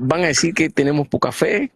van a decir que tenemos poca fe,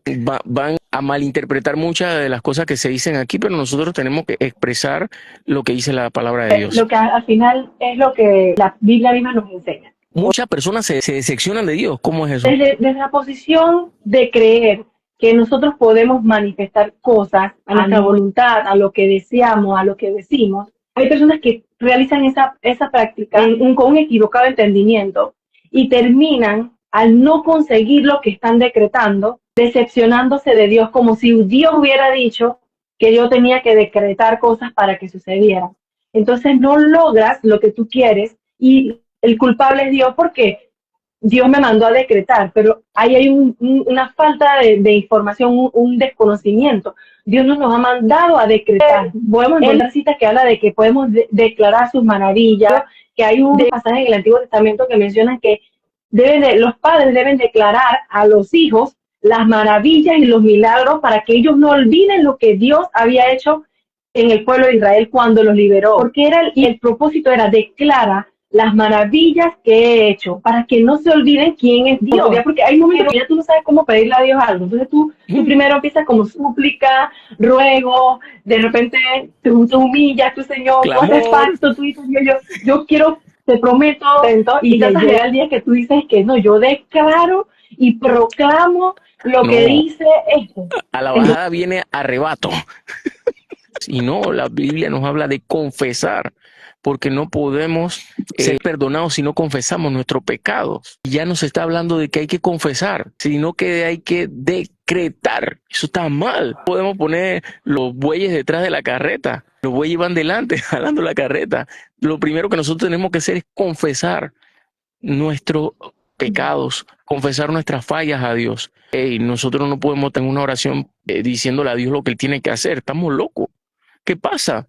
van a malinterpretar muchas de las cosas que se dicen aquí, pero nosotros tenemos que expresar lo que dice la palabra de Dios. Lo que al final es lo que la Biblia misma nos enseña. Muchas personas se decepcionan de Dios. ¿Cómo es eso? Desde la posición de creer que nosotros podemos manifestar cosas a nuestra voluntad, a lo que deseamos, a lo que decimos, hay personas que realizan esa práctica con un equivocado entendimiento y terminan al no conseguir lo que están decretando, decepcionándose de Dios, como si Dios hubiera dicho que yo tenía que decretar cosas para que sucedieran. Entonces no logras lo que tú quieres y el culpable es Dios porque Dios me mandó a decretar, pero ahí hay una falta de información, un desconocimiento. Dios no nos ha mandado a decretar. Podemos encontrar citas que habla de que podemos declarar sus maravillas, que hay un pasaje en el Antiguo Testamento que menciona que los padres deben declarar a los hijos las maravillas y los milagros para que ellos no olviden lo que Dios había hecho en el pueblo de Israel cuando los liberó. Porque el propósito era declarar las maravillas que he hecho, para que no se olviden quién es Dios. Porque hay momentos que ya tú no sabes cómo pedirle a Dios algo. Entonces tú primero empiezas como súplica, ruego, de repente tú humillas a tu Señor, tú haces pacto, tú dices, yo quiero, te prometo, y llega el día que tú dices que no, yo declaro y proclamo lo que dice esto. A la bajada viene arrebato. Y no, la Biblia nos habla de confesar, porque no podemos ser perdonados si no confesamos nuestros pecados. Ya nos está hablando de que hay que confesar, sino que hay que decretar. Eso está mal. Podemos poner los bueyes detrás de la carreta. Los bueyes van delante, jalando la carreta. Lo primero que nosotros tenemos que hacer es confesar nuestros pecados, confesar nuestras fallas a Dios. Nosotros no podemos tener una oración diciéndole a Dios lo que Él tiene que hacer. Estamos locos. ¿Qué pasa?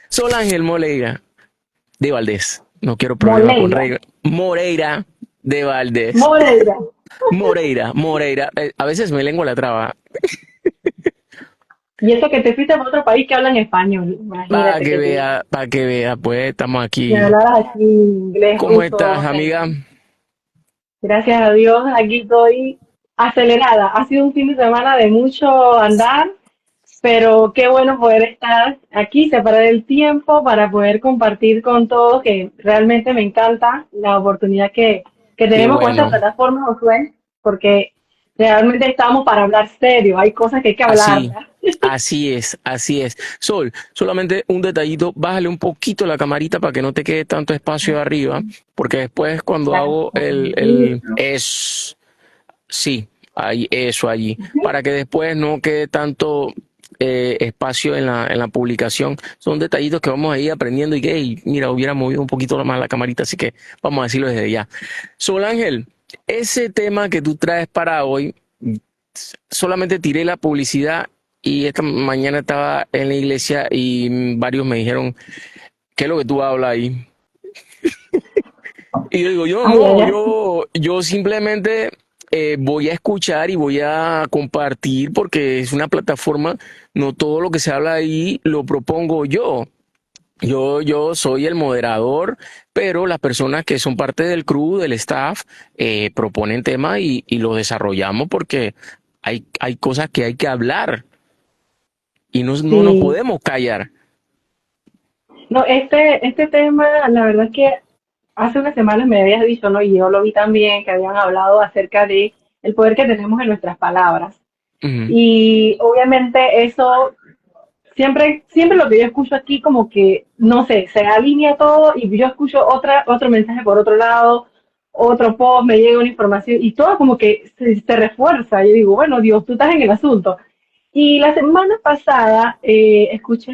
Sol Ángel Moreira de Valdés. No quiero problemas con Rey. Moreira de Valdés. Moreira. A veces me lengua la traba. Y eso que te fuiste a otro país que hablan español. Para que vea, pues estamos aquí. Que hablas aquí inglés. ¿Cómo estás, amiga? Gracias a Dios, aquí estoy acelerada. Ha sido un fin de semana de mucho andar, pero qué bueno poder estar aquí, separar el tiempo para poder compartir con todos, que realmente me encanta la oportunidad que tenemos con esta plataforma, Josué, porque realmente estamos para hablar serio, hay cosas que hay que hablar. Así es. Sol, solamente un detallito, bájale un poquito la camarita para que no te quede tanto espacio arriba, porque después cuando hago eso allí, para que después no quede tanto espacio en la publicación. Son detallitos que vamos a ir aprendiendo y que, mira, hubiera movido un poquito más la camarita, así que vamos a decirlo desde ya. Sol Ángel, ese tema que tú traes para hoy, solamente tiré la publicidad y esta mañana estaba en la iglesia y varios me dijeron, ¿qué es lo que tú hablas ahí? Y yo digo, yo simplemente voy a escuchar y voy a compartir porque es una plataforma, no todo lo que se habla ahí lo propongo yo. Yo soy el moderador, pero las personas que son parte del crew, del staff, proponen temas y lo desarrollamos porque hay cosas que hay que hablar y no nos podemos callar. No, este tema, la verdad es que hace unas semanas me habías dicho, ¿no? Y yo lo vi también, que habían hablado acerca de el poder que tenemos en nuestras palabras. Y obviamente eso, siempre lo que yo escucho aquí como que, no sé, se alinea todo y yo escucho otro mensaje por otro lado, otro post, me llega una información y todo como que se refuerza. Yo digo, bueno, Dios, tú estás en el asunto. Y la semana pasada escuché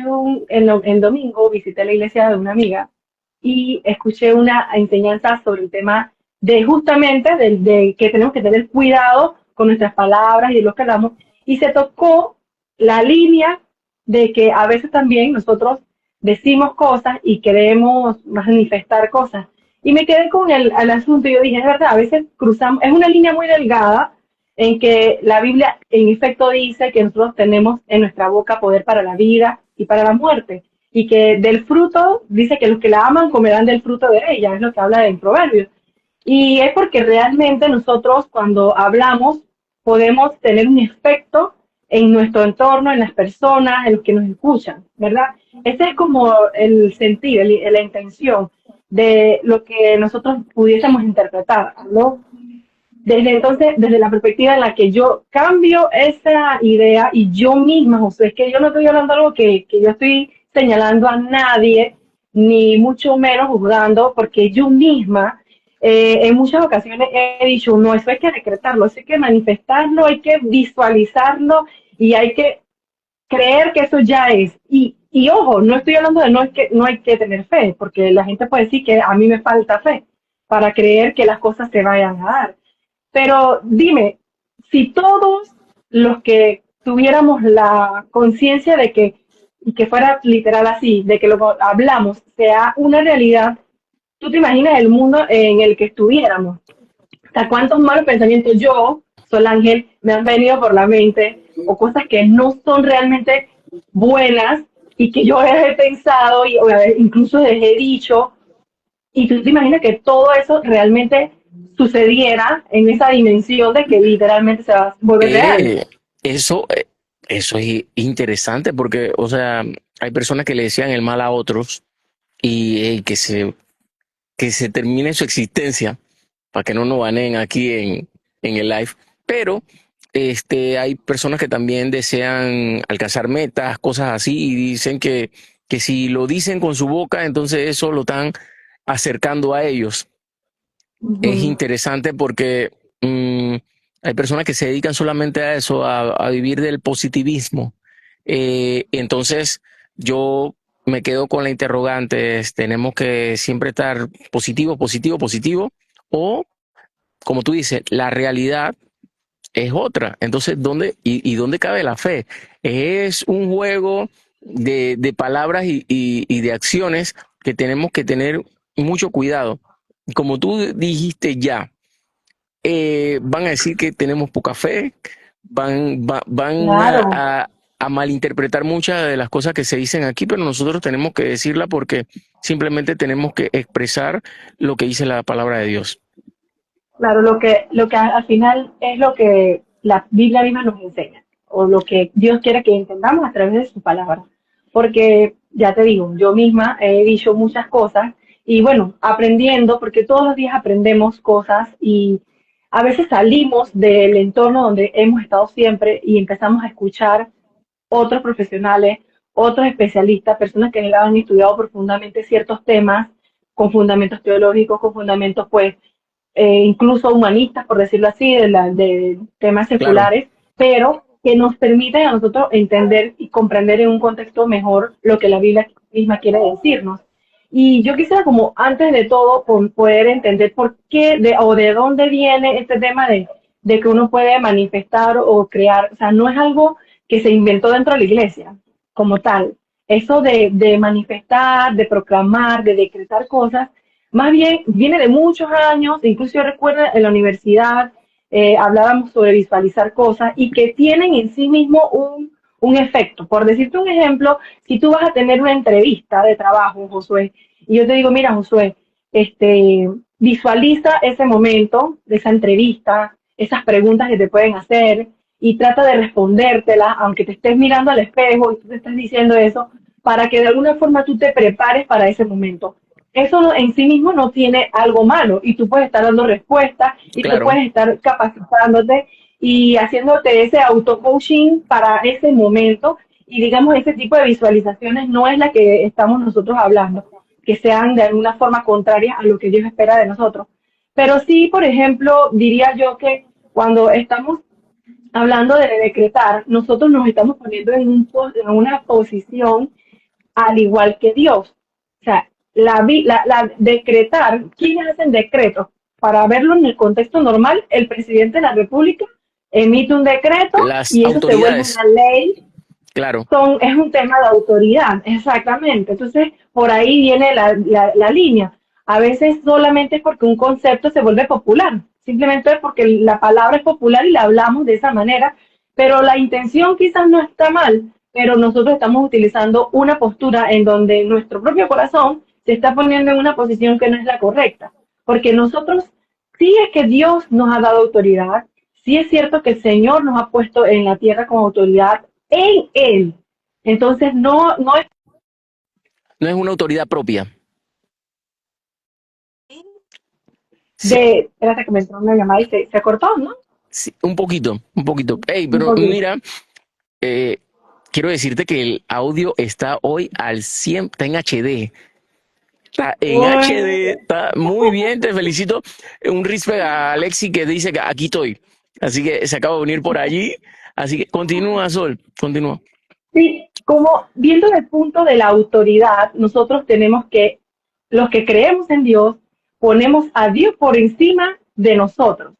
el domingo visité la iglesia de una amiga y escuché una enseñanza sobre el tema de justamente de que tenemos que tener cuidado con nuestras palabras y de lo que hablamos. Y se tocó la línea de que a veces también nosotros decimos cosas y queremos manifestar cosas. Y me quedé con el asunto y yo dije, es verdad, a veces cruzamos, es una línea muy delgada en que la Biblia en efecto dice que nosotros tenemos en nuestra boca poder para la vida y para la muerte. y que del fruto, dice que los que la aman comerán del fruto de ella, es lo que habla en Proverbios. Y es porque realmente nosotros cuando hablamos podemos tener un efecto en nuestro entorno, en las personas, en los que nos escuchan, ¿verdad? Ese es como el sentir, la intención de lo que nosotros pudiésemos interpretar, ¿no? Desde entonces, desde la perspectiva en la que yo cambio esa idea y yo misma, José, es que yo no estoy hablando algo que yo estoy señalando a nadie, ni mucho menos juzgando, porque yo misma en muchas ocasiones he dicho, no, eso hay que decretarlo, eso hay que manifestarlo, hay que visualizarlo y hay que creer que eso ya es. Y ojo, no estoy hablando de no, es que, no hay que tener fe, porque la gente puede decir que a mí me falta fe para creer que las cosas se vayan a dar. Pero dime, si todos los que tuviéramos la conciencia de y que fuera literal así, de que lo que hablamos sea una realidad, tú te imaginas el mundo en el que estuviéramos. ¿Hasta cuántos malos pensamientos yo, Sol Ángel, me han venido por la mente o cosas que no son realmente buenas y que yo he pensado y o incluso les he dicho? Y tú te imaginas que todo eso realmente sucediera en esa dimensión de que literalmente se va a volver real. Eh, eso, eh, eso es interesante porque, o sea, hay personas que le decían el mal a otros y que se termine su existencia para que no nos baneen aquí en el live. Pero hay personas que también desean alcanzar metas, cosas así, y dicen que si lo dicen con su boca, entonces eso lo están acercando a ellos. Es Ujú. interesante porque hay personas que se dedican solamente a eso, a vivir del positivismo. Entonces, yo me quedo con la interrogante, tenemos que siempre estar positivo, positivo, positivo, o como tú dices, la realidad es otra. Entonces, ¿y dónde cabe la fe? Es un juego de palabras y de acciones que tenemos que tener mucho cuidado. Como tú dijiste ya, van a decir que tenemos poca fe, van Claro. a malinterpretar muchas de las cosas que se dicen aquí, pero nosotros tenemos que decirla porque simplemente tenemos que expresar lo que dice la palabra de Dios. Claro, lo que al final es lo que la Biblia misma nos enseña, o lo que Dios quiere que entendamos a través de su palabra. Porque, ya te digo, yo misma he dicho muchas cosas y bueno, aprendiendo, porque todos los días aprendemos cosas y a veces salimos del entorno donde hemos estado siempre y empezamos a escuchar otros profesionales, otros especialistas, personas que han estudiado profundamente ciertos temas con fundamentos teológicos, con fundamentos pues incluso humanistas, por decirlo así, de temas Claro. seculares, pero que nos permiten a nosotros entender y comprender en un contexto mejor lo que la Biblia misma quiere decirnos. Y yo quisiera como antes de todo poder entender por qué o de dónde viene este tema de que uno puede manifestar o crear, o sea, no es algo que se inventó dentro de la iglesia como tal. Eso de manifestar, de proclamar, de decretar cosas, más bien viene de muchos años, incluso yo recuerdo en la universidad hablábamos sobre visualizar cosas y que tienen en sí mismo un efecto. Por decirte un ejemplo, si tú vas a tener una entrevista de trabajo, Josué, y yo te digo, mira, Josué, visualiza ese momento de esa entrevista, esas preguntas que te pueden hacer y trata de respondértelas, aunque te estés mirando al espejo y tú te estés diciendo eso, para que de alguna forma tú te prepares para ese momento. Eso en sí mismo no tiene algo malo y tú puedes estar dando respuestas y tú Claro. puedes estar capacitándote y haciéndote ese auto-coaching para ese momento y digamos ese tipo de visualizaciones no es la que estamos nosotros hablando, que sean de alguna forma contrarias a lo que Dios espera de nosotros. Pero sí, por ejemplo, diría yo que cuando estamos hablando de decretar, nosotros nos estamos poniendo en una posición al igual que Dios. O sea, la decretar, ¿quiénes hacen decretos? Para verlo en el contexto normal, el presidente de la República emite un decreto Las y eso se vuelve autoridades, una ley. claro. Es un tema de autoridad, exactamente. Entonces, por ahí viene la línea. A veces solamente es porque un concepto se vuelve popular, simplemente porque la palabra es popular y la hablamos de esa manera, pero la intención quizás no está mal, pero nosotros estamos utilizando una postura en donde nuestro propio corazón se está poniendo en una posición que no es la correcta, porque nosotros, sí es que Dios nos ha dado autoridad, sí es cierto que el Señor nos ha puesto en la tierra con autoridad en Él. Entonces, no es No es una autoridad propia. Sí, espérate que me entró una llamada y se cortó, ¿no? sí, un poquito, un poquito. Hey, Un pero poquito. mira, eh, quiero decirte que el audio está hoy al 100, está en HD. Está en HD, Uy, está muy bien, te felicito. Un respect a Alexi que dice que aquí estoy. Así que se acaba de unir por allí. Así que continúa, Sol, continúa. sí, como viendo el punto de la autoridad, nosotros tenemos que, los que creemos en Dios, ponemos a Dios por encima de nosotros.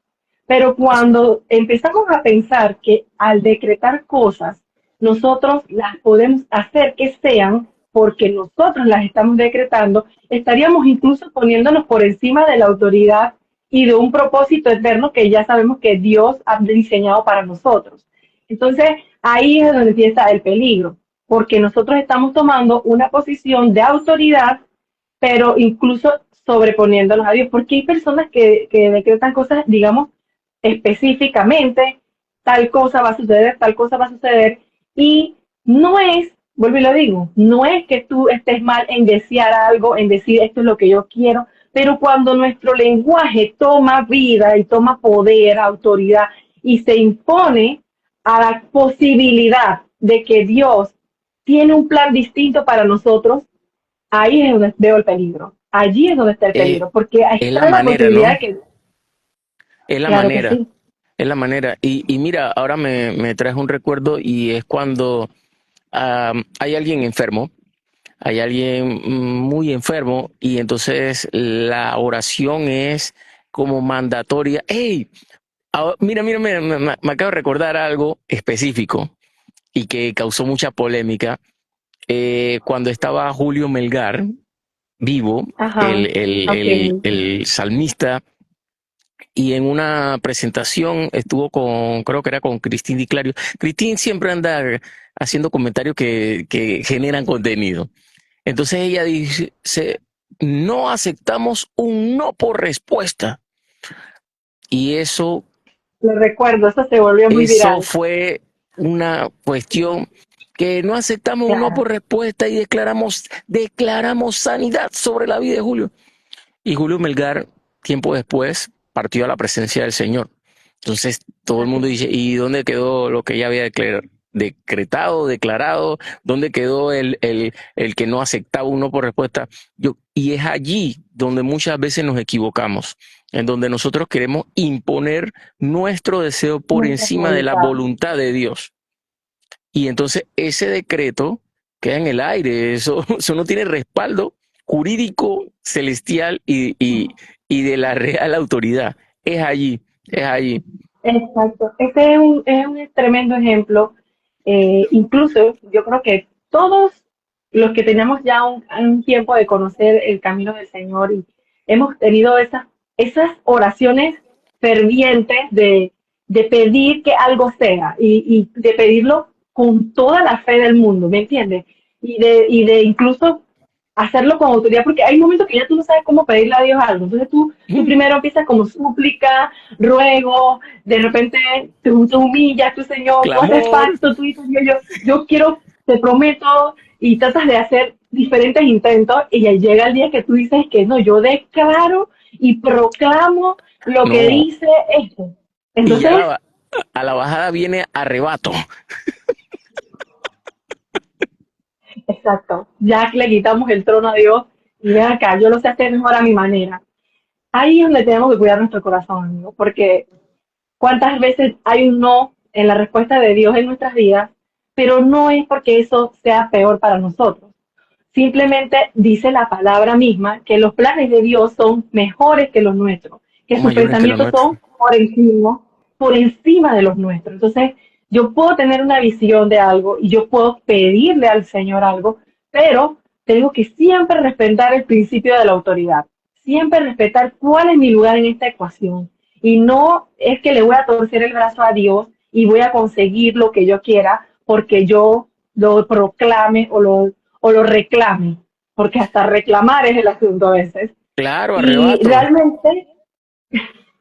Pero cuando empezamos a pensar que al decretar cosas, nosotros las podemos hacer que sean porque nosotros las estamos decretando, estaríamos incluso poniéndonos por encima de la autoridad y de un propósito eterno que ya sabemos que Dios ha diseñado para nosotros. Entonces, ahí es donde empieza el peligro, porque nosotros estamos tomando una posición de autoridad, pero incluso sobreponiéndonos a Dios, porque hay personas que decretan cosas, digamos, específicamente, tal cosa va a suceder, tal cosa va a suceder, y no es, vuelvo y lo digo, no es que tú estés mal en desear algo, en decir esto es lo que yo quiero, pero cuando nuestro lenguaje toma vida y toma poder, autoridad, y se impone a la posibilidad de que Dios tiene un plan distinto para nosotros, ahí es donde veo el peligro. Allí es donde está el Eh, peligro, porque es la está la manera, posibilidad ¿no? de que, Es la claro que manera, sí. es la manera. Y mira, ahora me traes un recuerdo y es cuando hay alguien enfermo, hay alguien muy enfermo y entonces la oración es como mandatoria. ¡Hey! Mira, mira, mira, me acabo de recordar algo específico y que causó mucha polémica. Cuando estaba Julio Melgar vivo, Ajá, ok. el salmista, y en una presentación estuvo con, creo que era con Cristín Di Clario. Cristín siempre anda haciendo comentarios que generan contenido. Entonces ella dice, no aceptamos un no por respuesta. Y Lo recuerdo, eso se volvió muy eso viral. fue una cuestión que no aceptamos un no Claro, por respuesta y declaramos sanidad sobre la vida de Julio. Y Julio Melgar, tiempo después, partió a la presencia del Señor. Entonces todo el así mundo es. dice, ¿y dónde quedó lo que ella había decretado, declarado? ¿Dónde quedó el que no aceptaba uno por respuesta? Y es allí donde muchas veces nos equivocamos, en donde nosotros queremos imponer nuestro deseo por Nuestra encima de la voluntad. voluntad de Dios. Y entonces ese decreto queda en el aire, eso no tiene respaldo jurídico, celestial y de la real autoridad. Es allí, es allí. Exacto. Este es un tremendo ejemplo. Incluso yo creo que todos los que tenemos ya un tiempo de conocer el camino del Señor y hemos tenido esas oraciones fervientes de pedir que algo sea y de pedirlo con toda la fe del mundo, ¿me entiendes? Y de incluso hacerlo con autoridad, porque hay momentos que ya tú no sabes cómo pedirle a Dios algo. Entonces tú primero empiezas como súplica, ruego, de repente te humillas, tu Señor, tú haces Clamor, pacto, tú dices, yo quiero, te prometo, y tratas de hacer diferentes intentos, y ya llega el día que tú dices que no, yo declaro y proclamo lo que no. dice esto. Y ya Entonces, a la bajada viene arrebato. exacto, ya le quitamos el trono a Dios y ven acá, yo lo sé hacer mejor a mi manera. Ahí es donde tenemos que cuidar nuestro corazón, amigo, porque cuántas veces hay un no en la respuesta de Dios en nuestras vidas, pero no es porque eso sea peor para nosotros. Simplemente dice la palabra misma que los planes de Dios son mejores que los nuestros, que Son sus mayores que los pensamientos nuestros. son por encima de los nuestros. Entonces, yo puedo tener una visión de algo y yo puedo pedirle al Señor algo, pero tengo que siempre respetar el principio de la autoridad, siempre respetar cuál es mi lugar en esta ecuación. Y no es que le voy a torcer el brazo a Dios y voy a conseguir lo que yo quiera porque yo lo proclame o lo reclame, porque hasta reclamar es el asunto a veces. Claro, Y arrebato. realmente,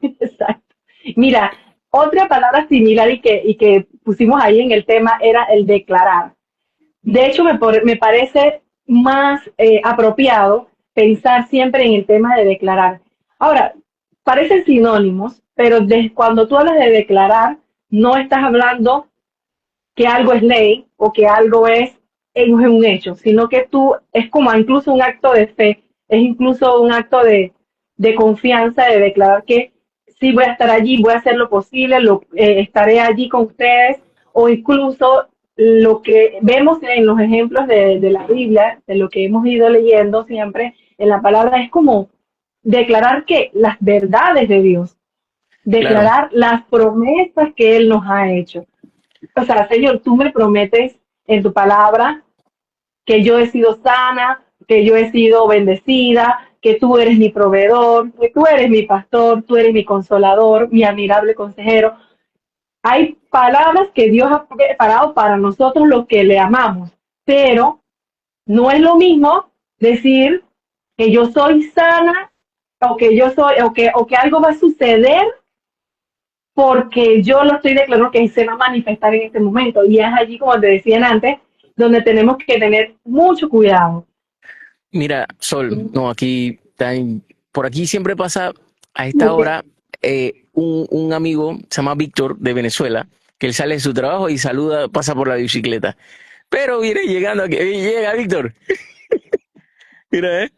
exacto. Mira, otra palabra similar y que pusimos ahí en el tema era el declarar. De hecho, me parece más apropiado pensar siempre en el tema de declarar. Ahora, parecen sinónimos, pero cuando tú hablas de declarar, no estás hablando que algo es ley o que algo es un hecho, sino que tú es como incluso un acto de fe, es incluso un acto de confianza, de declarar que sí voy a estar allí, voy a hacer lo posible, estaré allí con ustedes, o incluso lo que vemos en los ejemplos de la Biblia, de lo que hemos ido leyendo siempre en la palabra, es como declarar que las verdades de Dios, Claro, declarar las promesas que Él nos ha hecho. O sea, Señor, tú me prometes en tu palabra que yo he sido sana, que yo he sido bendecida, que tú eres mi proveedor, que tú eres mi pastor, tú eres mi consolador, mi admirable consejero. Hay palabras que Dios ha preparado para nosotros los que le amamos, pero no es lo mismo decir que yo soy sana o que yo soy o que algo va a suceder porque yo lo estoy declarando que se va a manifestar en este momento. Y es allí, como te decían antes, donde tenemos que tener mucho cuidado. mira, Sol, no, por aquí siempre pasa a esta Okay. hora un amigo, se llama Víctor, de Venezuela, que él sale de su trabajo y saluda, pasa por la bicicleta. Pero viene llegando aquí, llega Víctor, mira,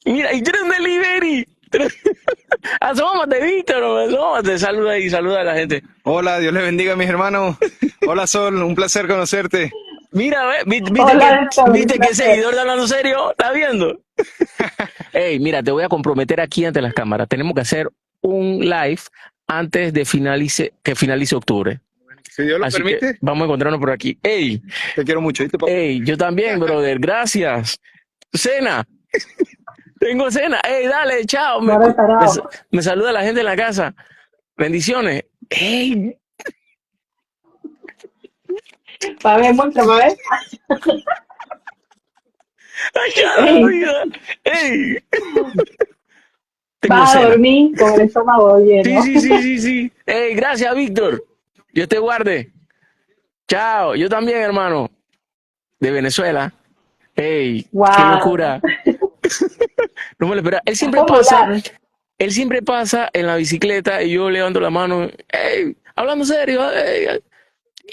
mira, y tiene un delivery. Asómate, Víctor, asómate, saluda y saluda a la gente. Hola, Dios les bendiga, mis hermanos. Hola, Sol, un placer conocerte. Mira, Hola, Héctor, un viste que placer. seguidor de Hablando Serio, ¿estás viendo? Hey, mira, te voy a comprometer aquí ante las cámaras. Tenemos que hacer un live antes de que finalice octubre. Si Dios lo Así que permite, vamos a encontrarnos por aquí. Hey, te quiero mucho, ¿viste, papá? hey, yo también, brother. Gracias. Cena. Tengo cena. Hey, dale, chao. No reparado. Me saluda la gente en la casa. Bendiciones. Hey, Para ver, muestra, para ver. acá la Hey, vida. Hey, tengo vas a cena. dormir con el estómago Sí, lleno. sí, sí, sí, sí. Hey, gracias, Víctor. Dios te guarde. Chao. Yo también, hermano. De Venezuela. Hey, qué Wow. locura. No me lo esperaba. Es popular. Él siempre pasa en la bicicleta y yo levanto la mano, hey, hablando serio, hey.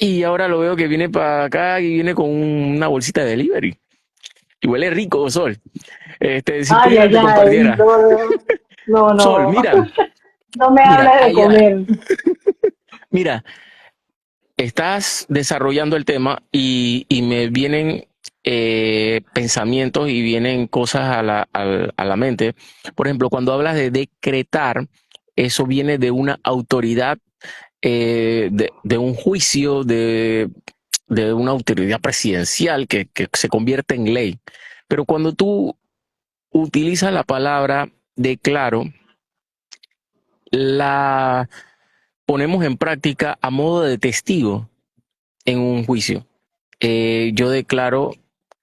Y ahora lo veo que viene para acá y viene con una bolsita de delivery. Y huele rico, Sol. Si Ay, pudiera ay, te ay. compartiera. No, Sol, no. mira, No me mira, hables de comer. mira, estás desarrollando el tema y me vienen pensamientos y vienen cosas a la mente. Por ejemplo, cuando hablas de decretar, eso viene de una autoridad, de un juicio, de una autoridad presidencial que se convierte en ley. Pero cuando tú utilizas la palabra declaro, la ponemos en práctica a modo de testigo en un juicio. Yo declaro,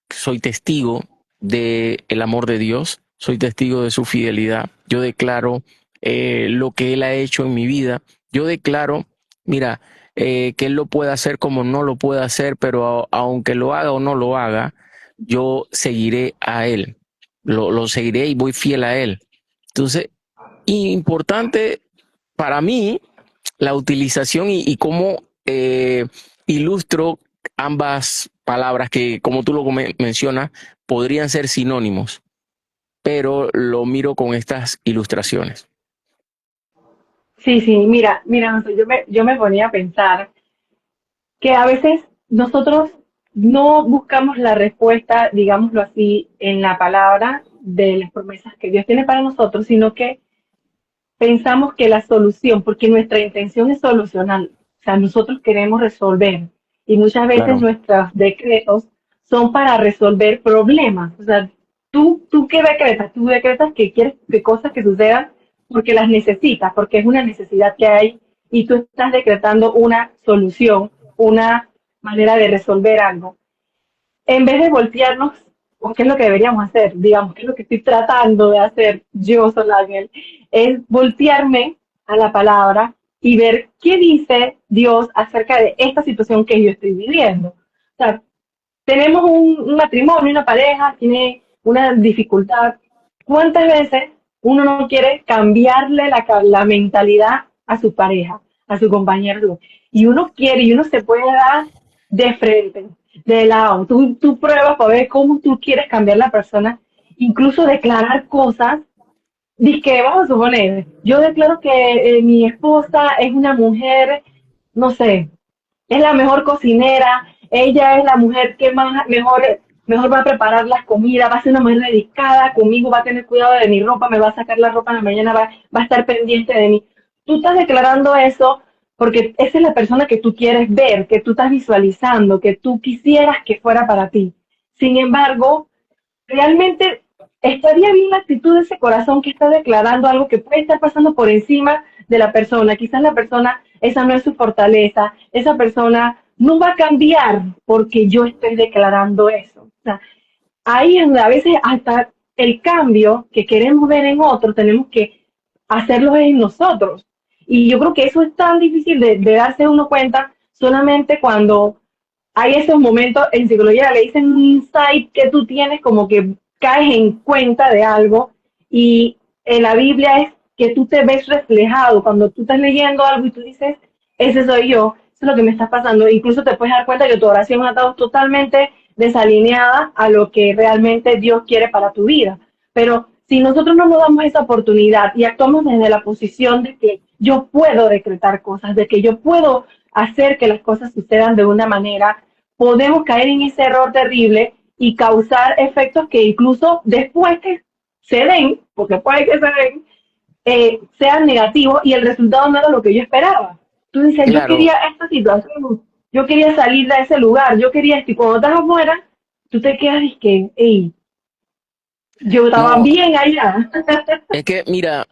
soy testigo del amor de Dios, soy testigo de su fidelidad, yo declaro lo que Él ha hecho en mi vida, yo declaro, mira, que Él lo puede hacer como no lo puede hacer, pero aunque lo haga o no lo haga, yo seguiré a Él, lo seguiré y voy fiel a Él. Entonces, importante para mí la utilización y cómo ilustro ambas palabras que, como tú lo mencionas, podrían ser sinónimos, pero lo miro con estas ilustraciones. Sí, sí, mira, yo me ponía a pensar que a veces nosotros no buscamos la respuesta, digámoslo así, en la palabra de las promesas que Dios tiene para nosotros, sino que pensamos que la solución, porque nuestra intención es solucionar, o sea, nosotros queremos resolver y muchas veces Claro, nuestros decretos son para resolver problemas. O sea, ¿tú qué decretas? Tú decretas que quieres que cosas que sucedan porque las necesitas, porque es una necesidad que hay y tú estás decretando una solución, una manera de resolver algo. En vez de voltearnos, o qué es lo que deberíamos hacer, digamos, qué es lo que estoy tratando de hacer yo, Sol Ángel, es voltearme a la palabra y ver qué dice Dios acerca de esta situación que yo estoy viviendo. O sea, tenemos un matrimonio, una pareja, tiene una dificultad. ¿Cuántas veces uno no quiere cambiarle la mentalidad a su pareja, a su compañero? Y uno quiere, y uno se puede dar de frente, de lado. Tú pruebas para ver cómo tú quieres cambiar la persona, incluso declarar cosas. Dice que vamos a suponer, yo declaro que mi esposa es una mujer, no sé, es la mejor cocinera, ella es la mujer que mejor va a preparar las comidas, va a ser una mujer dedicada conmigo, va a tener cuidado de mi ropa, me va a sacar la ropa en la mañana, va a estar pendiente de mí. Tú estás declarando eso porque esa es la persona que tú quieres ver, que tú estás visualizando, que tú quisieras que fuera para ti. Sin embargo, realmente estaría bien la actitud de ese corazón que está declarando algo que puede estar pasando por encima de la persona. Quizás la persona, esa no es su fortaleza, esa persona no va a cambiar porque yo estoy declarando eso. O sea, ahí es donde a veces hasta el cambio que queremos ver en otros tenemos que hacerlo en nosotros. Y yo creo que eso es tan difícil de darse uno cuenta solamente cuando hay esos momentos, en psicología le dicen un insight que tú tienes como que caes en cuenta de algo y en la Biblia es que tú te ves reflejado cuando tú estás leyendo algo y tú dices, ese soy yo, eso es lo que me está pasando. Incluso te puedes dar cuenta que tu oración ha estado totalmente desalineada a lo que realmente Dios quiere para tu vida. Pero si nosotros no nos damos esa oportunidad y actuamos desde la posición de que yo puedo decretar cosas, de que yo puedo hacer que las cosas sucedan de una manera, podemos caer en ese error terrible y causar efectos que incluso después que se den, porque puede que se den, sean negativos y el resultado no era lo que yo esperaba. Tú dices, yo Claro, quería esta situación, yo quería salir de ese lugar, yo quería esto, y cuando estás afuera, tú te quedas y que, hey, yo estaba no, bien allá. es que mira,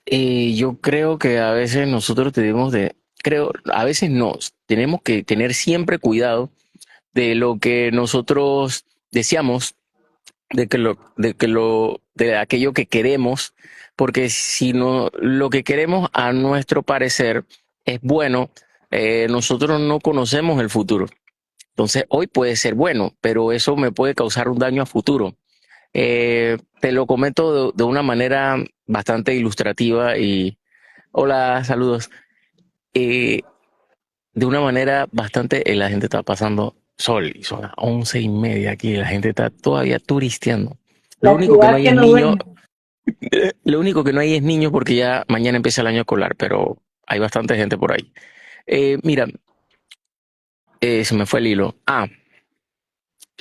yo creo que a veces nosotros tenemos a veces tenemos que tener siempre cuidado de lo que nosotros deseamos, de aquello que queremos, porque si no, lo que queremos a nuestro parecer es bueno, nosotros no conocemos el futuro. Entonces, hoy puede ser bueno, pero eso me puede causar un daño a futuro. Te lo comento de una manera bastante ilustrativa y, hola, saludos. Eh, de una manera bastante, la gente está pasando sol y son las 11:30 aquí, la gente está todavía turisteando. Lo La único que no ciudad hay que es no niño, duerme. lo único que no hay es niños porque ya mañana empieza el año escolar, pero hay bastante gente por ahí. Mira, se me fue el hilo.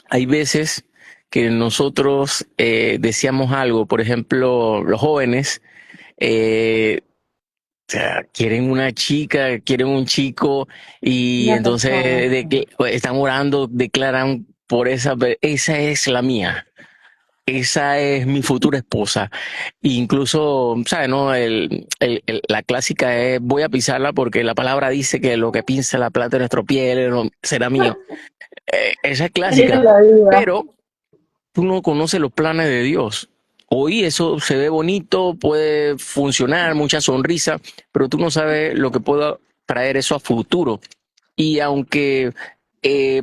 Hay veces que nosotros deseamos algo, por ejemplo, los jóvenes eh, o sea, quieren una chica, quieren un chico y Una entonces persona. están orando, declaran por esa es la mía. Esa es mi futura esposa. Incluso, ¿sabes? No? La clásica es voy a pisarla porque la palabra dice que lo que pince la planta de nuestro piel será mío. Esa es Esa es clásica. la vida. Pero tú no conoces los planes de Dios. Hoy eso se ve bonito, puede funcionar, mucha sonrisa, pero tú no sabes lo que pueda traer eso a futuro. Y aunque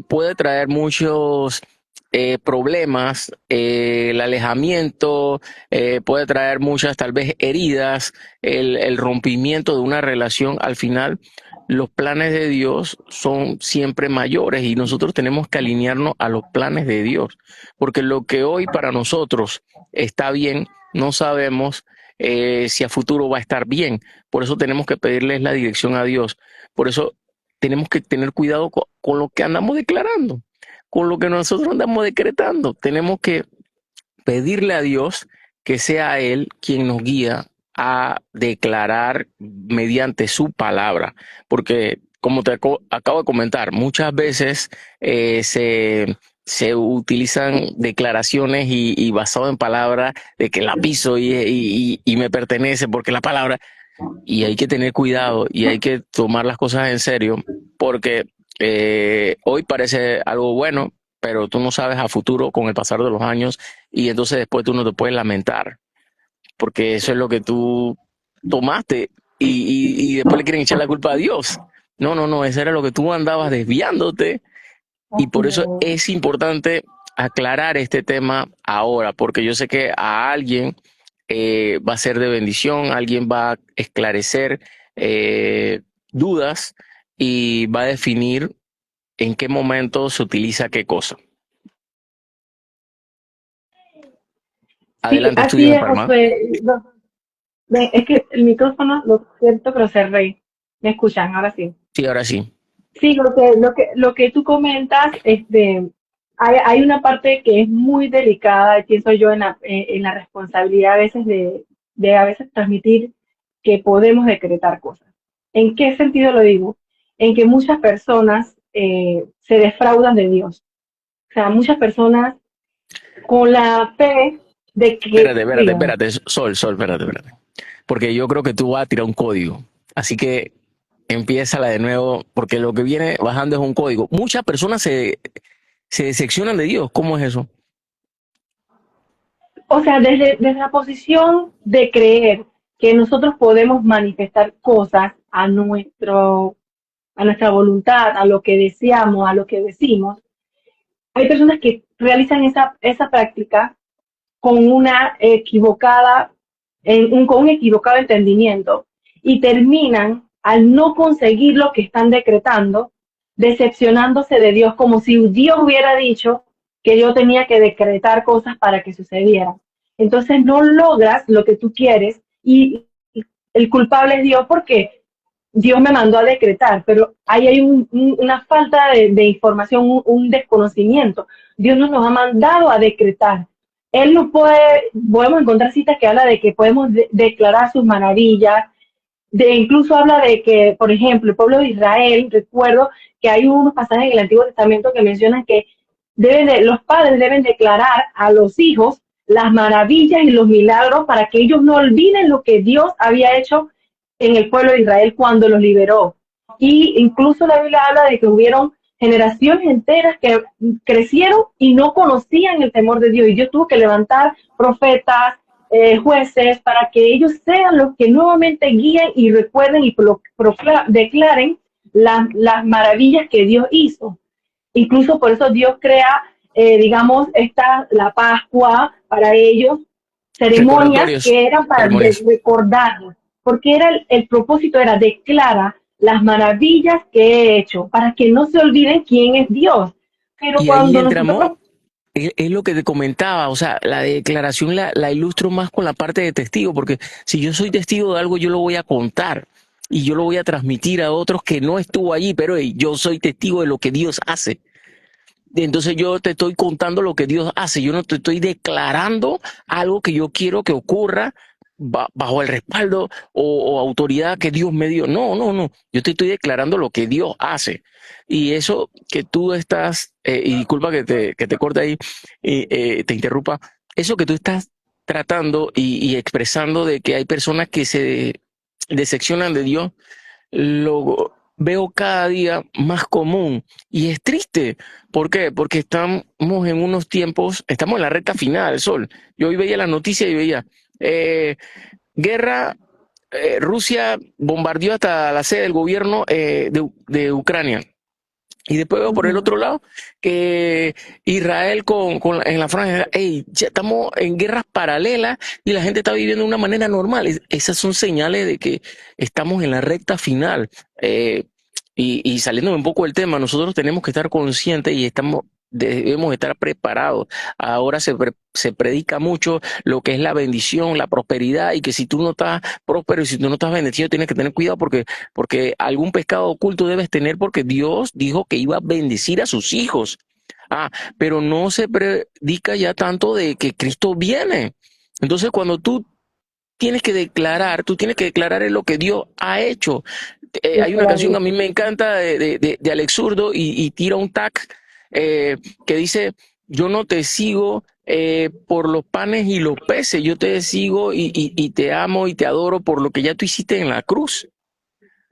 puede traer muchos problemas, el alejamiento, puede traer muchas tal vez heridas, el rompimiento de una relación, al final los planes de Dios son siempre mayores y nosotros tenemos que alinearnos a los planes de Dios, porque lo que hoy para nosotros está bien, no sabemos si a futuro va a estar bien. Por eso tenemos que pedirles la dirección a Dios. Por eso tenemos que tener cuidado con lo que andamos declarando, con lo que nosotros andamos decretando. Tenemos que pedirle a Dios que sea Él quien nos guía a declarar mediante su palabra, porque como te acabo de comentar, muchas veces se utilizan declaraciones y basado en palabras de que la piso y me pertenece porque la palabra, y hay que tener cuidado y hay que tomar las cosas en serio, porque Hoy parece algo bueno, pero tú no sabes a futuro con el pasar de los años y entonces después tú no te puedes lamentar, porque eso es lo que tú tomaste y después le quieren echar la culpa a Dios. No, no, no, eso era lo que tú andabas desviándote y Así por eso es. es importante aclarar este tema ahora, porque yo sé que a alguien va a ser de bendición, alguien va a esclarecer eh, dudas y va a definir en qué momento se utiliza qué cosa. Sí, Adelante, así estudia es, Farma. Josué. Es que el micrófono lo siento, pero cerré. ¿Me escuchan? Ahora sí. Sí, ahora sí. Sí, lo que tú comentas, hay una parte que es muy delicada, pienso yo, en la responsabilidad a veces de a veces transmitir que podemos decretar cosas. ¿En qué sentido lo digo? En que muchas personas se defraudan de Dios. O sea, muchas personas con la fe de que, Espérate, espérate, dígame, espérate. Sol, espérate, espérate. Porque yo creo que tú vas a tirar un código. Así que empiézala de nuevo, porque lo que viene bajando es un código. Muchas personas se decepcionan de Dios. ¿Cómo es eso? o sea, desde la posición de creer que nosotros podemos manifestar cosas a nuestra voluntad, a lo que deseamos, a lo que decimos, hay personas que realizan esa práctica con una equivocada, con un equivocado entendimiento y terminan al no conseguir lo que están decretando, decepcionándose de Dios, como si Dios hubiera dicho que yo tenía que decretar cosas para que sucedieran. Entonces no logras lo que tú quieres y el culpable es Dios porque Dios me mandó a decretar, pero ahí hay una falta de información, desconocimiento. Dios no nos ha mandado a decretar. Él no puede, podemos encontrar citas que habla de que podemos declarar sus maravillas, incluso habla de que, por ejemplo, el pueblo de Israel, recuerdo que hay unos pasajes en el Antiguo Testamento que mencionan que los padres deben declarar a los hijos las maravillas y los milagros para que ellos no olviden lo que Dios había hecho en el pueblo de Israel cuando los liberó. Y incluso la Biblia habla de que hubieron generaciones enteras que crecieron y no conocían el temor de Dios. Y Dios tuvo que levantar profetas, jueces, para que ellos sean los que nuevamente guíen y recuerden y declaren las maravillas que Dios hizo. Incluso por eso Dios crea, digamos, la Pascua para ellos, ceremonias Recordatorios. que eran para Ceremonias. recordarnos, porque era el propósito era declarar las maravillas que he hecho, para que no se olviden quién es Dios. Pero Y ahí cuando nosotros, entramos, es lo que te comentaba, o sea, la declaración la ilustro más con la parte de testigo, porque si yo soy testigo de algo, yo lo voy a contar y yo lo voy a transmitir a otros que no estuvo allí, pero hey, yo soy testigo de lo que Dios hace. Entonces yo te estoy contando lo que Dios hace, yo no te estoy declarando algo que yo quiero que ocurra bajo el respaldo o autoridad que Dios me dio. No, no, no, yo te estoy declarando lo que Dios hace. Y eso que tú estás, y disculpa que te corte ahí y te interrumpa, eso que tú estás tratando y expresando de que hay personas que se decepcionan de Dios, lo veo cada día más común y es triste. ¿Por qué? Porque estamos en unos tiempos, estamos en la recta final, Sol. Yo hoy veía la noticia y veía eh, guerra, Rusia bombardeó hasta la sede del gobierno de Ucrania. Y después veo por el otro lado que Israel en la franja, hey, ya estamos en guerras paralelas y la gente está viviendo de una manera normal. Esas son señales de que estamos en la recta final. Y saliendo un poco del tema, nosotros tenemos que estar conscientes y debemos estar preparados. Ahora se predica mucho lo que es la bendición, la prosperidad y que si tú no estás próspero y si tú no estás bendecido, tienes que tener cuidado porque algún pecado oculto debes tener porque Dios dijo que iba a bendecir a sus hijos. Ah, pero no se predica ya tanto de que Cristo viene. Entonces, cuando tú tienes que declarar lo que Dios ha hecho. Hay una canción que a mí me encanta de Alex Zurdo y tira un tag que dice, yo no te sigo por los panes y los peces, yo te sigo y te amo y te adoro por lo que ya tú hiciste en la cruz.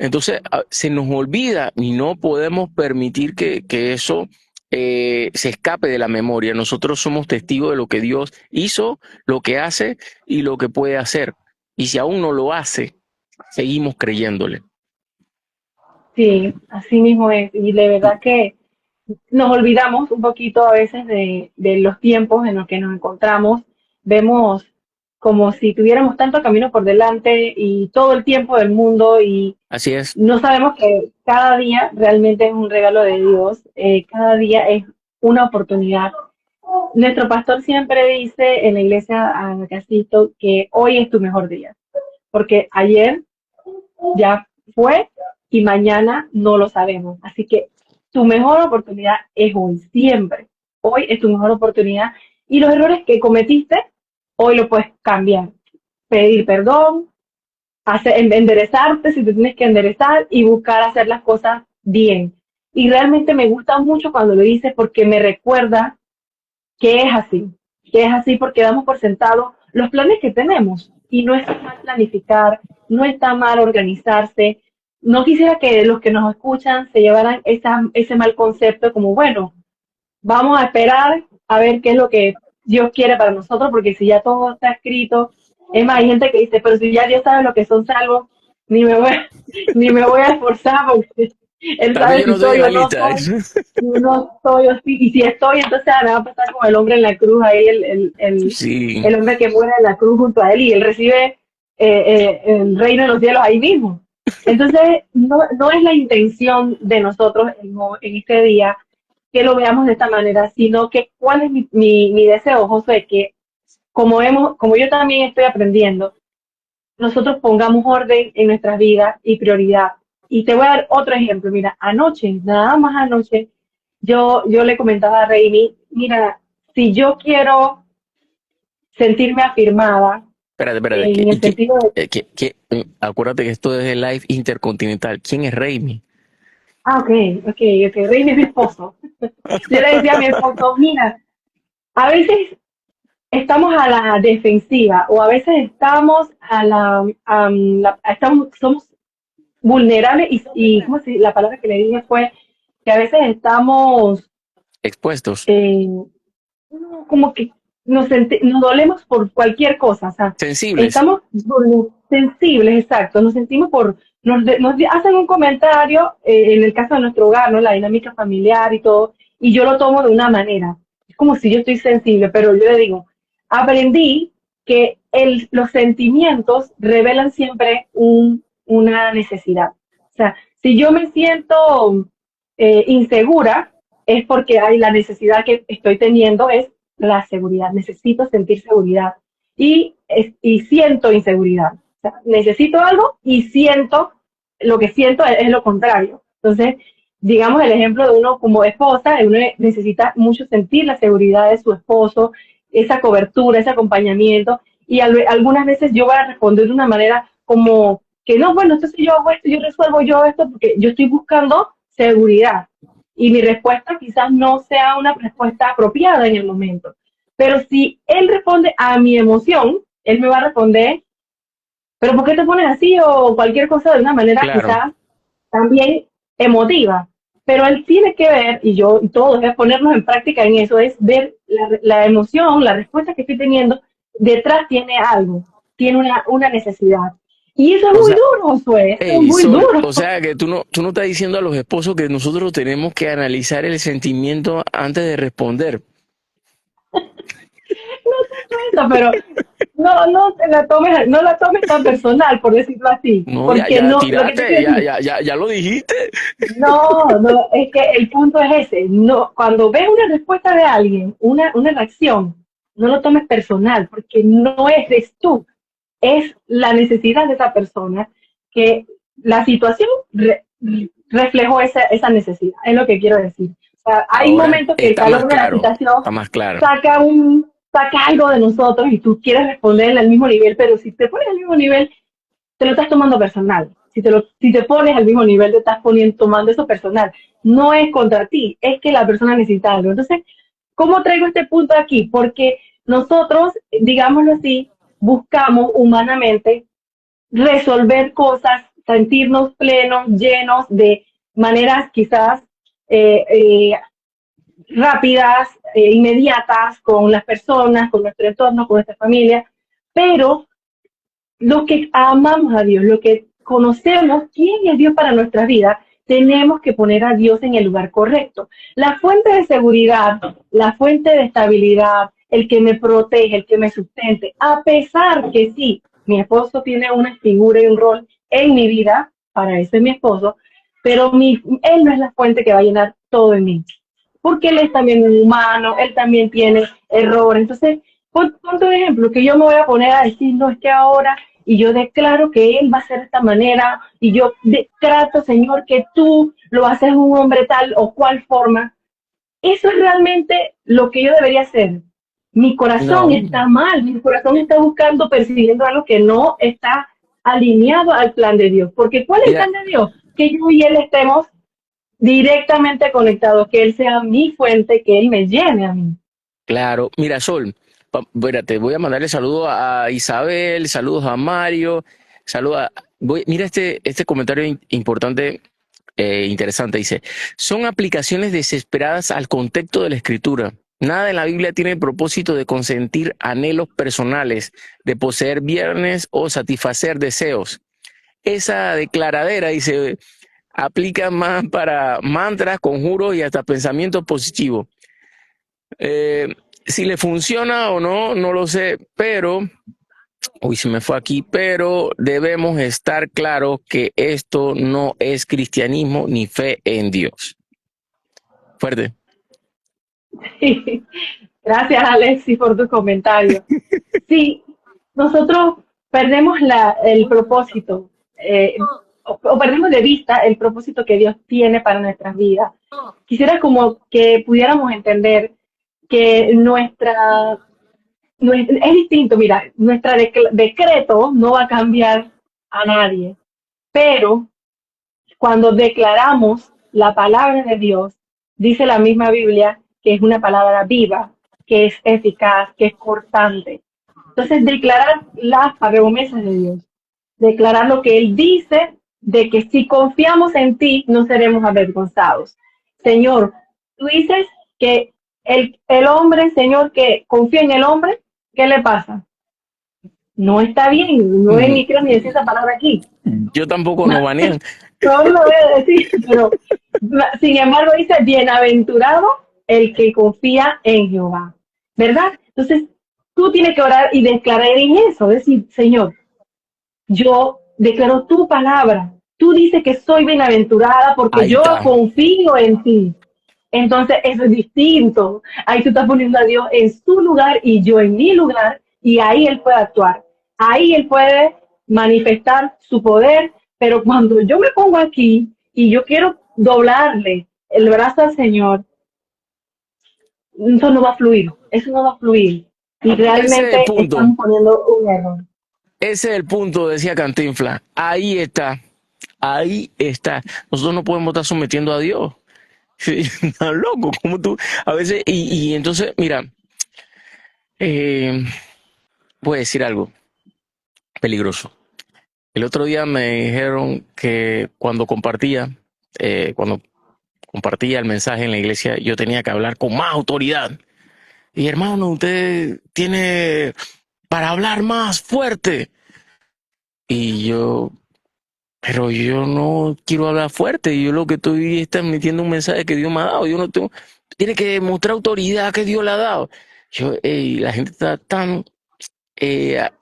Entonces, se nos olvida y no podemos permitir que eso se escape de la memoria. Nosotros somos testigos de lo que Dios hizo, lo que hace y lo que puede hacer. Y si aún no lo hace, seguimos creyéndole. Sí, así mismo es. Y de verdad que nos olvidamos un poquito a veces de los tiempos en los que nos encontramos. Vemos como si tuviéramos tanto camino por delante y todo el tiempo del mundo y Así es. no sabemos que cada día realmente es un regalo de Dios, cada día es una oportunidad. Nuestro pastor siempre dice en la iglesia a la que asisto que hoy es tu mejor día, porque ayer ya fue y mañana no lo sabemos. Así que tu mejor oportunidad es hoy, siempre. Hoy es tu mejor oportunidad y los errores que cometiste, hoy lo puedes cambiar. Pedir perdón, enderezarte si te tienes que enderezar y buscar hacer las cosas bien. Y realmente me gusta mucho cuando lo dices porque me recuerda que es así porque damos por sentado los planes que tenemos y no está mal planificar, no está mal organizarse. No quisiera que los que nos escuchan se llevaran ese mal concepto como, bueno, vamos a esperar a ver qué es lo que Dios quiere para nosotros, porque si ya todo está escrito, es más, hay gente que dice, pero si ya Dios sabe lo que son salvos, ni me voy, ni me voy a esforzar porque Él Tal vez sabe yo si no estoy soy en la o no lista. soy, si no estoy o sí, y si estoy, entonces me va a pasar como el hombre en la cruz, ahí Sí. el hombre que muere en la cruz junto a él y él recibe el reino de los cielos ahí mismo. Entonces, no es la intención de nosotros en este día que lo veamos de esta manera, sino que cuál es mi deseo, José, que como yo también estoy aprendiendo, nosotros pongamos orden en nuestras vidas y prioridad. Y te voy a dar otro ejemplo. Mira, anoche, nada más anoche, yo le comentaba a Reini, mira, si yo quiero sentirme afirmada, Espérate. en el sentido de, Acuérdate que esto es de Live Intercontinental. ¿Quién es Raimi? ok, Reini es mi esposo. Yo le decía a mi esposo, mira, a veces estamos a la defensiva o a veces estamos somos vulnerables ¿cómo la palabra que le dije fue que a veces estamos Expuestos. como que nos dolemos por cualquier cosa, o sea, Sensibles. estamos sensibles, exacto, nos sentimos nos hacen un comentario, en el caso de nuestro hogar, ¿no? La dinámica familiar y todo, y yo lo tomo de una manera, es como si yo estoy sensible, pero yo le digo, aprendí que los sentimientos revelan siempre una necesidad. O sea, si yo me siento insegura, es porque hay la necesidad que estoy teniendo es la seguridad. Necesito sentir seguridad y siento inseguridad. O sea, necesito algo y lo que siento es lo contrario. Entonces, digamos el ejemplo de uno como esposa, uno necesita mucho sentir la seguridad de su esposo, esa cobertura, ese acompañamiento, y algunas veces yo voy a responder de una manera como que no, bueno, entonces yo hago esto, yo resuelvo yo esto, porque yo estoy buscando seguridad. Y mi respuesta quizás no sea una respuesta apropiada en el momento. Pero si él responde a mi emoción, él me va a responder, pero ¿por qué te pones así? O cualquier cosa de una manera Claro. quizás también emotiva. Pero él tiene que ver, y todos es ponernos en práctica en eso, es ver la emoción, la respuesta que estoy teniendo, detrás tiene algo, tiene una necesidad. Y eso es O muy sea, duro, Josué, eso es hey, muy Sol, duro. o sea que tú no estás diciendo a los esposos que nosotros tenemos que analizar el sentimiento antes de responder. Eso, pero no la tomes tan personal, por decirlo así, No, porque ya no, lo que te tiraste, quiero decir, ya lo dijiste. no, es que el punto es ese, no, cuando ves una respuesta de alguien, una reacción, no lo tomes personal, porque no eres tú, es la necesidad de esa persona, que la situación reflejó esa necesidad, es lo que quiero decir. O sea, hay Ahora momentos que el está más calor de la claro, situación está más claro. saca algo de nosotros y tú quieres responder al mismo nivel, pero si te pones al mismo nivel, te lo estás tomando personal. Si te pones al mismo nivel, te estás tomando eso personal. No es contra ti, es que la persona necesita algo. Entonces, ¿cómo traigo este punto aquí? Porque nosotros, digámoslo así, buscamos humanamente resolver cosas sentirnos plenos, llenos de maneras quizás eh, eh, rápidas, inmediatas con las personas, con nuestro entorno, con nuestra familia, pero los que amamos a Dios, los que conocemos quién es Dios para nuestra vida, tenemos que poner a Dios en el lugar correcto. La fuente de seguridad, la fuente de estabilidad, el que me protege, el que me sustente, a pesar que sí, mi esposo tiene una figura y un rol en mi vida, para eso es mi esposo, pero él no es la fuente que va a llenar todo en mí, porque él es también un humano, él también tiene errores. Entonces, ponte un ejemplo, que yo me voy a poner a decir, no, es que ahora, y yo declaro que él va a ser de esta manera, y yo declaro, Señor, que tú lo haces un hombre tal o cual forma. Eso es realmente lo que yo debería hacer. Mi corazón No, está mal, mi corazón está buscando, persiguiendo algo que no está alineado al plan de Dios. Porque ¿cuál es el mira, plan de Dios? Que yo y él estemos directamente conectados, que él sea mi fuente, que él me llene a mí. claro, mira, Sol, espérate, voy a mandarle saludos a Isabel, saludos a Mario, saludos mira este comentario importante, interesante, dice, son aplicaciones desesperadas al contexto de la escritura. Nada en la Biblia tiene el propósito de consentir anhelos personales, de poseer bienes o satisfacer deseos. Esa declaradera, dice, aplica más para mantras, conjuros y hasta pensamientos positivos. Si le funciona o no, no lo sé, pero, uy, se me fue aquí, pero debemos estar claros que esto no es cristianismo ni fe en Dios. Fuerte. Gracias, Alexi, por tu comentario. Sí, nosotros perdemos el propósito, o perdemos de vista el propósito que Dios tiene para nuestras vidas. Quisiera como que pudiéramos entender que es distinto, mira, nuestro decreto no va a cambiar a nadie, pero cuando declaramos la palabra de Dios, dice la misma Biblia que es una palabra viva, que es eficaz, que es cortante. Entonces, declarar las promesas de Dios, declarar lo que Él dice, de que si confiamos en ti, no seremos avergonzados. Señor, tú dices que el hombre, Señor, que confía en el hombre, ¿qué le pasa? No está bien, no es ni quiero ni decir esa palabra aquí. Yo tampoco no banean. No lo voy a decir, pero sin embargo dice, bienaventurado el que confía en Jehová, ¿verdad? Entonces, tú tienes que orar y declarar en eso, decir, Señor, yo declaro tu palabra, tú dices que soy bienaventurada porque Ahí yo está. confío en ti. Entonces, eso es distinto. Ahí tú estás poniendo a Dios en su lugar y yo en mi lugar, y ahí Él puede actuar. Ahí Él puede manifestar su poder, pero cuando yo me pongo aquí y yo quiero doblarle el brazo al Señor, eso no va a fluir, eso no va a fluir. Y Ese es el realmente punto. estamos poniendo un error. Ese es el punto, decía Cantinflas. Ahí está. Ahí está. Nosotros no podemos estar sometiendo a Dios. Estás loco, como tú. A veces, y entonces, mira, eh, voy a decir algo peligroso. El otro día me dijeron que cuando compartía el mensaje en la iglesia, yo tenía que hablar con más autoridad. Y hermano, usted tiene para hablar más fuerte. Y yo, pero yo no quiero hablar fuerte. Yo lo que estoy es transmitiendo un mensaje que Dios me ha dado. Yo no tengo, tiene que demostrar autoridad que Dios le ha dado. La gente está tan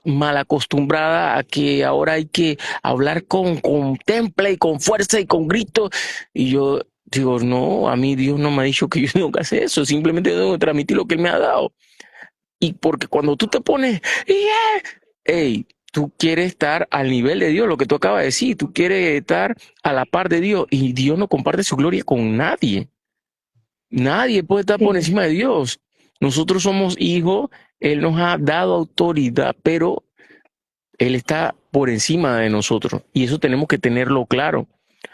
mal acostumbrada a que ahora hay que hablar con temple y con fuerza y con grito. Y yo digo, no, a mí Dios no me ha dicho que yo tengo que hacer eso. Simplemente tengo que transmitir lo que Él me ha dado. Y porque cuando tú te pones, yeah, hey, tú quieres estar al nivel de Dios, lo que tú acabas de decir, tú quieres estar a la par de Dios y Dios no comparte su gloria con nadie. Nadie puede estar por Sí, encima de Dios. Nosotros somos hijos, Él nos ha dado autoridad, pero Él está por encima de nosotros y eso tenemos que tenerlo claro.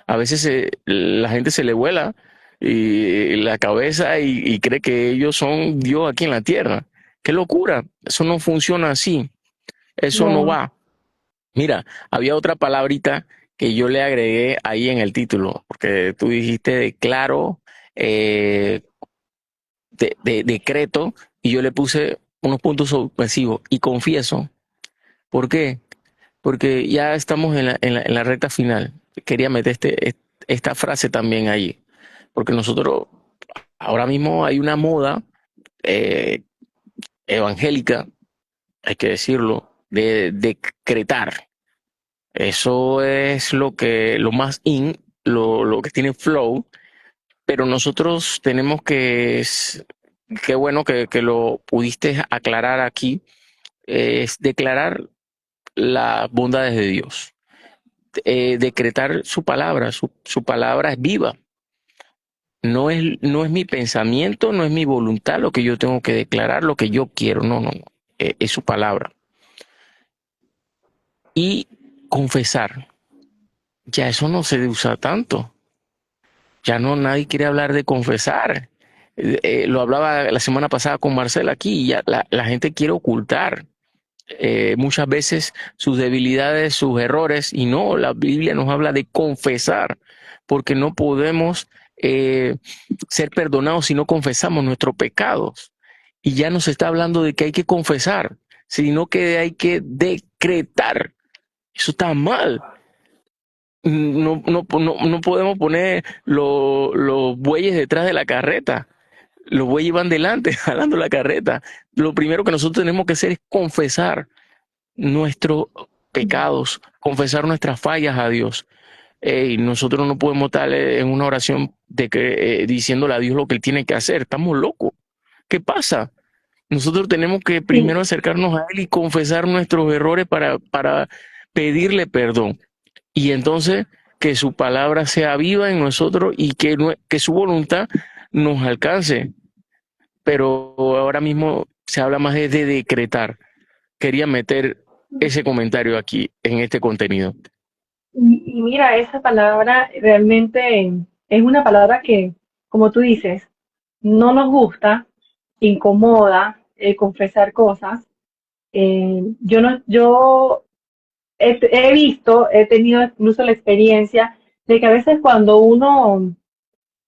A veces la gente se le vuela la cabeza y cree que ellos son Dios aquí en la tierra. ¡Qué locura! Eso no funciona así. Eso no no, va. Mira, había otra palabrita que yo le agregué ahí en el título, porque tú dijiste declaro, decreto, y yo le puse unos puntos suspensivos y confieso. ¿Por qué? Porque ya estamos en la recta final. Quería meter esta frase también ahí, porque nosotros ahora mismo hay una moda eh, evangélica, hay que decirlo, de decretar. Eso es lo más lo que tiene flow, pero nosotros tenemos qué bueno que lo pudiste aclarar aquí, es declarar las bondades de Dios, decretar su palabra, su palabra es viva. No es mi pensamiento, no es mi voluntad lo que yo tengo que declarar, lo que yo quiero, no, es su palabra. Y confesar, ya eso no se usa tanto. Ya no, nadie quiere hablar de confesar. Lo hablaba la semana pasada con Marcela aquí, y ya la gente quiere ocultar muchas veces sus debilidades, sus errores, y no, la Biblia nos habla de confesar, porque no podemos ser perdonados si no confesamos nuestros pecados. Y ya nos está hablando de que hay que confesar, sino que hay que decretar. Eso está mal. No podemos poner los bueyes detrás de la carreta. Los bueyes van delante, jalando la carreta. Lo primero que nosotros tenemos que hacer es confesar nuestros pecados, confesar nuestras fallas a Dios. Y nosotros no podemos estar en una oración de que diciéndole a Dios lo que Él tiene que hacer. Estamos locos. ¿Qué pasa? Nosotros tenemos que Sí, primero acercarnos a Él y confesar nuestros errores para pedirle perdón. Y entonces que su palabra sea viva en nosotros y que su voluntad nos alcance. Pero ahora mismo se habla más de decretar. Quería meter ese comentario aquí en este contenido. y mira, esa palabra realmente es una palabra que, como tú dices, no nos gusta, incomoda confesar cosas. Yo no, yo he visto, he tenido incluso la experiencia de que a veces cuando uno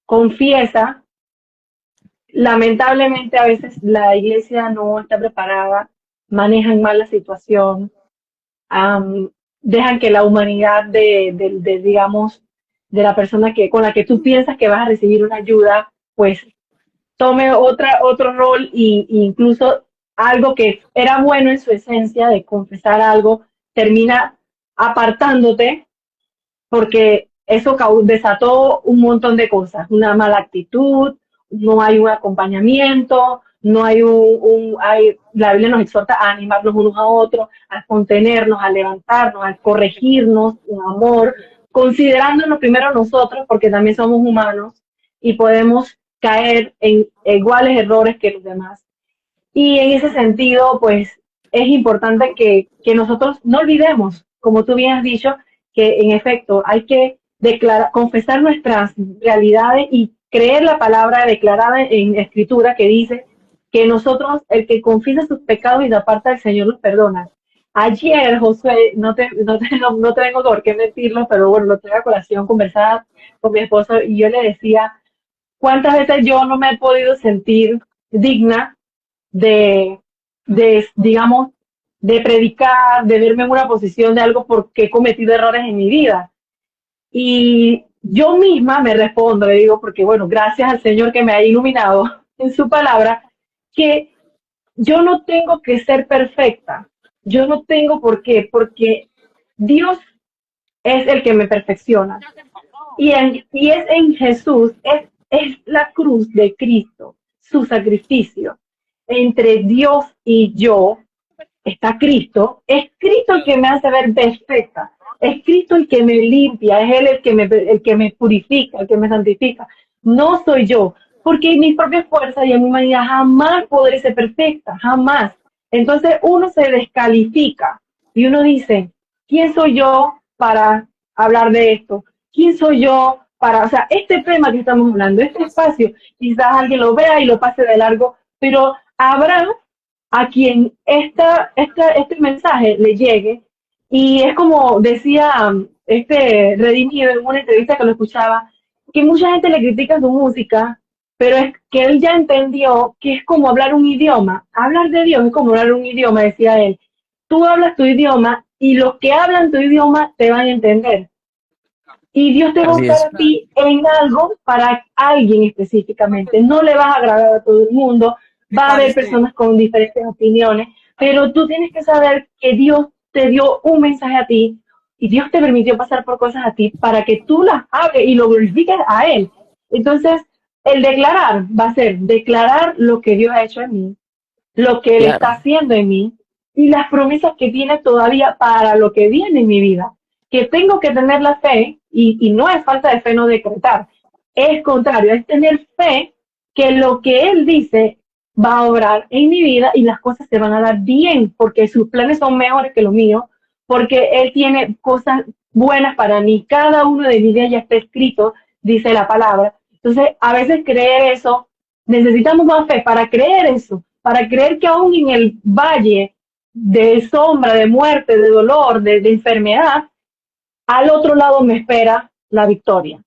confiesa, lamentablemente a veces la iglesia no está preparada, manejan mal la situación, am, dejan que la humanidad digamos, de la persona con la que tú piensas que vas a recibir una ayuda, pues tome otro rol y incluso algo que era bueno en su esencia de confesar algo, termina apartándote porque eso desató un montón de cosas, una mala actitud, no hay un acompañamiento, no hay la Biblia nos exhorta a animarnos unos a otros, a contenernos, a levantarnos, a corregirnos, un amor, considerándonos primero nosotros, porque también somos humanos y podemos caer en iguales errores que los demás. Y en ese sentido, pues es importante que nosotros no olvidemos, como tú bien has dicho, que en efecto hay que declarar, confesar nuestras realidades y creer la palabra declarada en escritura que dice que nosotros, el que confiesa sus pecados y se aparta del Señor los perdona. Ayer, Josué, no tengo por qué mentirlo, pero bueno, lo traigo a colación, conversaba con mi esposo y yo le decía, ¿cuántas veces yo no me he podido sentir digna de, digamos, de predicar, de verme en una posición de algo porque he cometido errores en mi vida? Y yo misma me respondo, le digo, porque bueno, gracias al Señor que me ha iluminado en su palabra, que yo no tengo que ser perfecta. Yo no tengo por qué, porque Dios es el que me perfecciona. Y es en Jesús, es la cruz de Cristo, su sacrificio. Entre Dios y yo está Cristo, es Cristo el que me hace ver perfecta, es Cristo el que me limpia, es Él el que me purifica, el que me santifica. No soy yo, porque en mis propias fuerzas y en mi humanidad jamás podré ser perfecta, jamás. Entonces uno se descalifica y uno dice, ¿quién soy yo para hablar de esto? ¿Quién soy yo para, o sea, este tema que estamos hablando, este espacio, quizás alguien lo vea y lo pase de largo, pero habrá a quien este mensaje le llegue. Y es como decía Redimido en una entrevista que lo escuchaba, que mucha gente le critica su música, pero es que él ya entendió que es como hablar un idioma. Hablar de Dios es como hablar un idioma, decía él. Tú hablas tu idioma y los que hablan tu idioma te van a entender. Y Dios te va a Así usar es. a ti en algo para alguien específicamente. No le vas a agradar a todo el mundo, va a haber personas con diferentes opiniones, pero tú tienes que saber que Dios te dio un mensaje a ti y Dios te permitió pasar por cosas a ti para que tú las hables y lo glorifiques a Él. Entonces, el declarar va a ser declarar lo que Dios ha hecho en mí, lo que Él está Claro, haciendo en mí y las promesas que tiene todavía para lo que viene en mi vida. Que tengo que tener la fe, y no es falta de fe no decretar, es contrario, es tener fe que lo que Él dice va a obrar en mi vida y las cosas se van a dar bien, porque sus planes son mejores que los míos, porque Él tiene cosas buenas para mí. Cada uno de mis días ya está escrito, dice la palabra. Entonces, a veces creer eso, necesitamos más fe para creer eso, para creer que aún en el valle de sombra, de muerte, de dolor, de enfermedad, al otro lado me espera la victoria.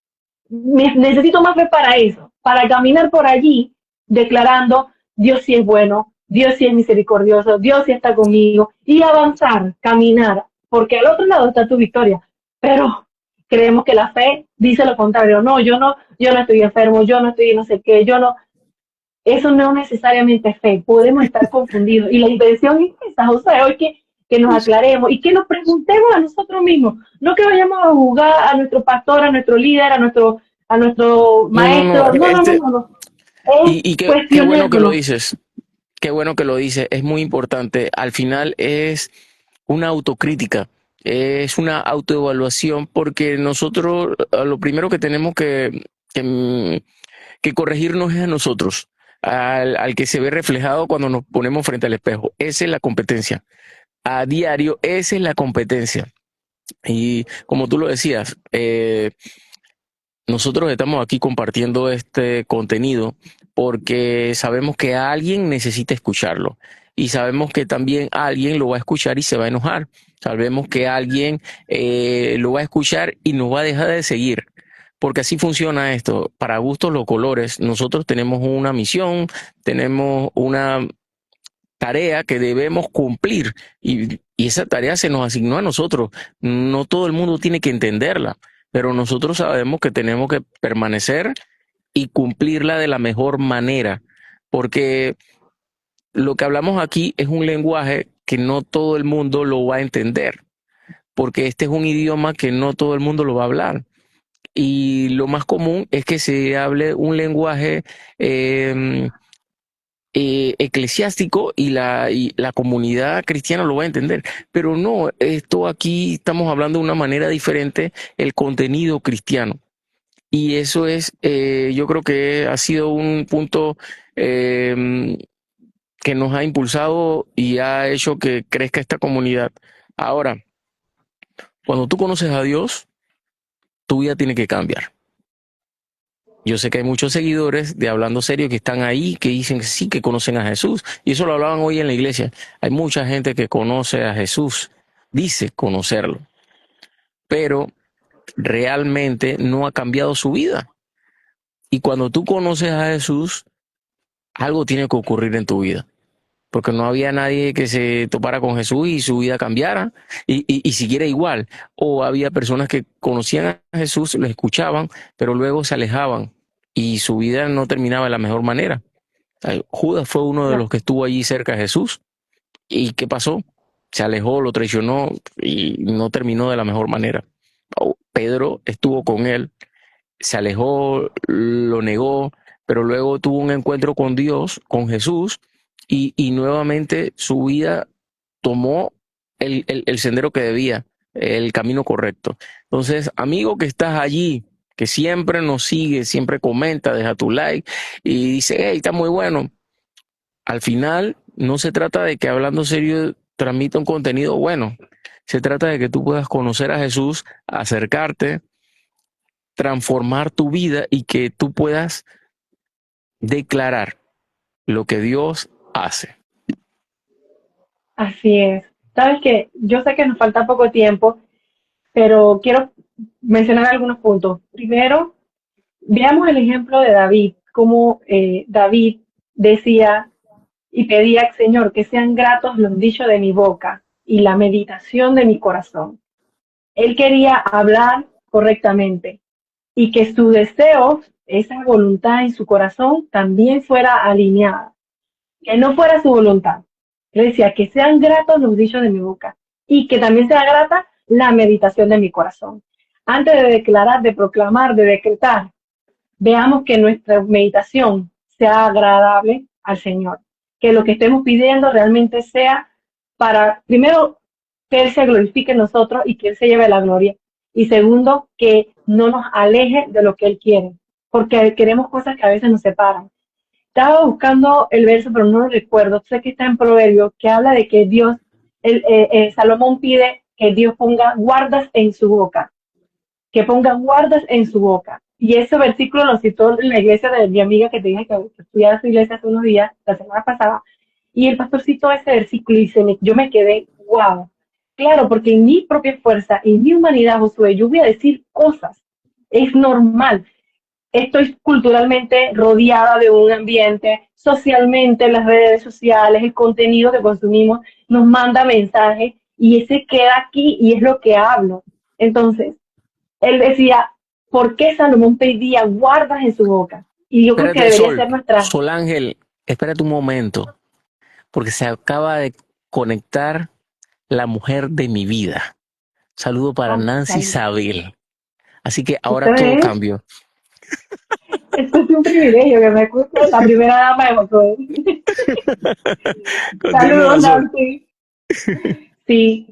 Necesito más fe para eso, para caminar por allí declarando Dios sí es bueno, Dios sí es misericordioso, Dios sí está conmigo y avanzar, caminar, porque al otro lado está tu victoria. Pero creemos que la fe dice lo contrario. No, yo no estoy enfermo, yo no estoy no sé qué, yo no. Eso no necesariamente es fe, podemos estar confundidos. Y la intención es esa, José, hoy que nos aclaremos y que nos preguntemos a nosotros mismos, no que vayamos a jugar a nuestro pastor, a nuestro líder, a nuestro no, no, no, maestro, no, no, no, no, no. Es y qué bueno que lo cuestionémonos. dices, qué bueno que lo dices, es muy importante. Al final es una autocrítica, es una autoevaluación, porque nosotros lo primero que tenemos que corregirnos es a nosotros, al que se ve reflejado cuando nos ponemos frente al espejo. Esa es la competencia. A diario, esa es la competencia. Y como tú lo decías, nosotros estamos aquí compartiendo este contenido porque sabemos que alguien necesita escucharlo y sabemos que también alguien lo va a escuchar y se va a enojar. Sabemos que alguien lo va a escuchar y nos va a dejar de seguir. Porque así funciona esto. Para gustos los colores, nosotros tenemos una misión, tenemos una tarea que debemos cumplir y esa tarea se nos asignó a nosotros. No todo el mundo tiene que entenderla, pero nosotros sabemos que tenemos que permanecer y cumplirla de la mejor manera, porque lo que hablamos aquí es un lenguaje que no todo el mundo lo va a entender, porque este es un idioma que no todo el mundo lo va a hablar. Y lo más común es que se hable un lenguaje eh, eclesiástico y la comunidad cristiana lo va a entender. Pero no, esto aquí estamos hablando de una manera diferente, el contenido cristiano. Y eso es, yo creo que ha sido un punto eh, que nos ha impulsado y ha hecho que crezca esta comunidad. Ahora, cuando tú conoces a Dios, tu vida tiene que cambiar. Yo sé que hay muchos seguidores de Hablando Serio que están ahí, que dicen que sí, que conocen a Jesús. Y eso lo hablaban hoy en la iglesia. Hay mucha gente que conoce a Jesús, dice conocerlo, pero realmente no ha cambiado su vida. Y cuando tú conoces a Jesús, algo tiene que ocurrir en tu vida. Porque no había nadie que se topara con Jesús y su vida cambiara y siguiera igual. O había personas que conocían a Jesús, lo escuchaban, pero luego se alejaban y su vida no terminaba de la mejor manera. Judas fue uno de los que estuvo allí cerca de Jesús. ¿Y qué pasó? Se alejó, lo traicionó y no terminó de la mejor manera. Pedro estuvo con él, se alejó, lo negó, pero luego tuvo un encuentro con Dios, con Jesús, y nuevamente su vida tomó el sendero que debía, el camino correcto. Entonces, amigo que estás allí, que siempre nos sigue, siempre comenta, deja tu like y dice, hey, está muy bueno. Al final, no se trata de que Hablando Serio transmita un contenido bueno. Se trata de que tú puedas conocer a Jesús, acercarte, transformar tu vida y que tú puedas declarar lo que Dios hace. Así es. Sabes que yo sé que nos falta poco tiempo, pero quiero mencionar algunos puntos. Primero, veamos el ejemplo de David, cómo David decía y pedía, Señor, que sean gratos los dichos de mi boca y la meditación de mi corazón. Él quería hablar correctamente y que su deseo, esa voluntad en su corazón, también fuera alineada, que no fuera su voluntad. Él decía, que sean gratos los dichos de mi boca y que también sea grata la meditación de mi corazón. Antes de declarar, de proclamar, de decretar, veamos que nuestra meditación sea agradable al Señor, que lo que estemos pidiendo realmente sea para, primero, que Él se glorifique en nosotros y que Él se lleve la gloria. Y segundo, que no nos aleje de lo que Él quiere, porque queremos cosas que a veces nos separan. Estaba buscando el verso, pero no lo recuerdo. Sé que está en Proverbios, que habla de que Dios, Salomón pide que Dios ponga guardas en su boca, que ponga guardas en su boca. Y ese versículo lo citó en la iglesia de mi amiga que te dije que estudiaba su iglesia hace unos días, la semana pasada, y el pastor citó ese versículo y yo me quedé, wow. Claro, porque en mi propia fuerza, en mi humanidad, Josué, yo voy a decir cosas. Es normal. Estoy culturalmente rodeada de un ambiente, socialmente, las redes sociales, el contenido que consumimos nos manda mensajes y ese queda aquí y es lo que hablo. Entonces, él decía, ¿por qué Salomón pedía guardas en su boca? Y yo creo que Espérate, debería Sol. ser nuestra... Sol Ángel, espérate un momento, porque se acaba de conectar la mujer de mi vida. Saludo para Ah, Nancy salud. Isabel. Así que ahora todo Ustedes, cambió. esto es un privilegio que me escuche la primera dama de Josué. Continúa, Saludos, Sol. Nancy. Sí,